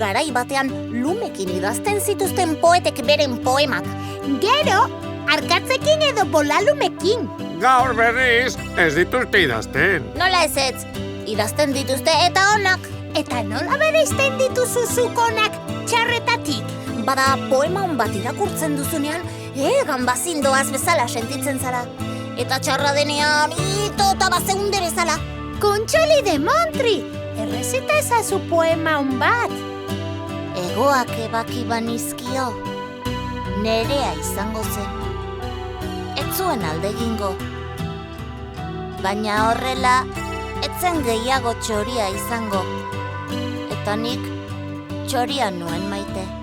garai batean lumekin idazten zituzten poetek beren poemak. Gero, arkatzekin edo bolalumekin. Gaur berriz, ez dituzte idazten. Nola ez, idazten dituzte eta onak. Eta nola bereizten dituzu zuk onak txarretatik? Bada, poema hon bat irakurtzen duzunean, egan bazindoaz bezala sentitzen zara. Eta txarra denean, ito eta bazeunde bezala. Kontxoli de Montri, errezeta ezazu poema hon bat. Egoak ebaki banizkio, nerea izango zen. Ez zuen alde egingo. Baina horrela, etzen gehiago txoria izango. Eta nik txoria nuen maite.